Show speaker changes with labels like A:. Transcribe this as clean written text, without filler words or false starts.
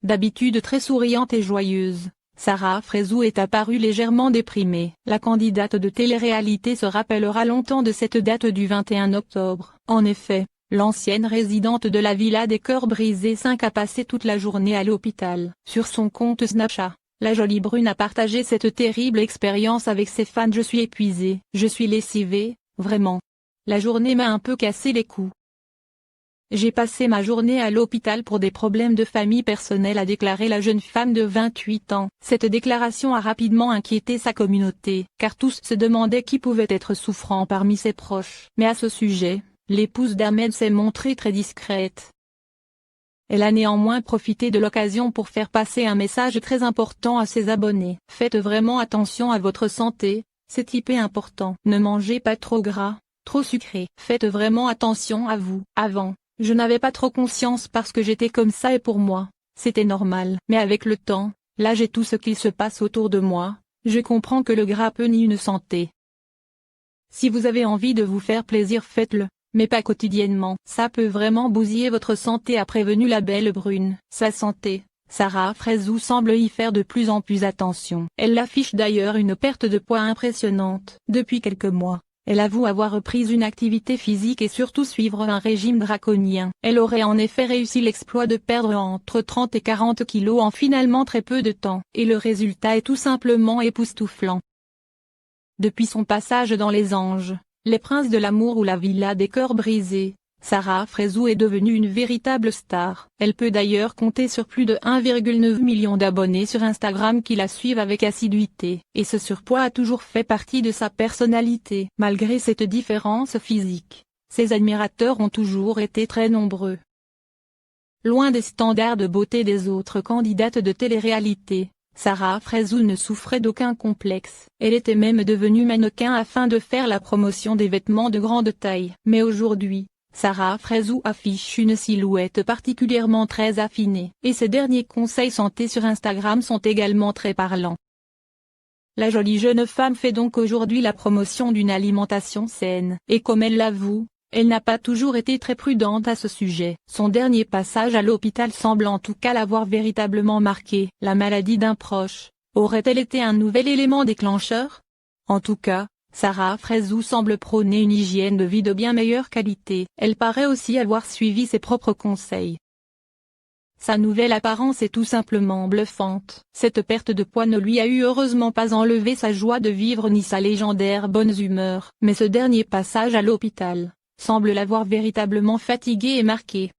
A: D'habitude très souriante et joyeuse, Sarah Frézou est apparue légèrement déprimée. La candidate de télé-réalité se rappellera longtemps de cette date du 21 octobre. En effet, l'ancienne résidente de la Villa des Cœurs Brisés 5 a passé toute la journée à l'hôpital. Sur son compte Snapchat, la jolie brune a partagé cette terrible expérience avec ses fans. Je suis épuisée, je suis lessivée, vraiment. La journée m'a un peu cassé les coups. J'ai passé ma journée à l'hôpital pour des problèmes de famille personnels, a déclaré la jeune femme de 28 ans. Cette déclaration a rapidement inquiété sa communauté, car tous se demandaient qui pouvait être souffrant parmi ses proches. Mais à ce sujet, l'épouse d'Ahmed s'est montrée très discrète. Elle a néanmoins profité de l'occasion pour faire passer un message très important à ses abonnés. Faites vraiment attention à votre santé, c'est hyper important. Ne mangez pas trop gras, trop sucré. Faites vraiment attention à vous. Avant, je n'avais pas trop conscience parce que j'étais comme ça et pour moi, c'était normal. Mais avec le temps, l'âge et tout ce qui se passe autour de moi, je comprends que le gras peut nier une santé. Si vous avez envie de vous faire plaisir, faites-le, mais pas quotidiennement. Ça peut vraiment bousiller votre santé, a prévenu la belle brune. Sa santé, Sarah Frézou semble y faire de plus en plus attention. Elle affiche d'ailleurs une perte de poids impressionnante. Depuis quelques mois, elle avoue avoir repris une activité physique et surtout suivre un régime draconien. Elle aurait en effet réussi l'exploit de perdre entre 30 et 40 kilos en finalement très peu de temps. Et le résultat est tout simplement époustouflant. Depuis son passage dans Les Anges, Les Princes de l'amour ou la Villa des Cœurs Brisés, Sarah Frézou est devenue une véritable star. Elle peut d'ailleurs compter sur plus de 1,9 million d'abonnés sur Instagram qui la suivent avec assiduité. Et ce surpoids a toujours fait partie de sa personnalité. Malgré cette différence physique, ses admirateurs ont toujours été très nombreux. Loin des standards de beauté des autres candidates de télé-réalité, Sarah Frézou ne souffrait d'aucun complexe. Elle était même devenue mannequin afin de faire la promotion des vêtements de grande taille. Mais aujourd'hui, Sarah Frézou affiche une silhouette particulièrement très affinée. Et ses derniers conseils santé sur Instagram sont également très parlants. La jolie jeune femme fait donc aujourd'hui la promotion d'une alimentation saine. Et comme elle l'avoue, elle n'a pas toujours été très prudente à ce sujet. Son dernier passage à l'hôpital semble en tout cas l'avoir véritablement marquée. La maladie d'un proche, aurait-elle été un nouvel élément déclencheur? En tout cas, Sarah Frézou semble prôner une hygiène de vie de bien meilleure qualité. Elle paraît aussi avoir suivi ses propres conseils. Sa nouvelle apparence est tout simplement bluffante. Cette perte de poids ne lui a heureusement pas enlevé sa joie de vivre ni sa légendaire bonne humeur. Mais ce dernier passage à l'hôpital semble l'avoir véritablement fatiguée et marquée.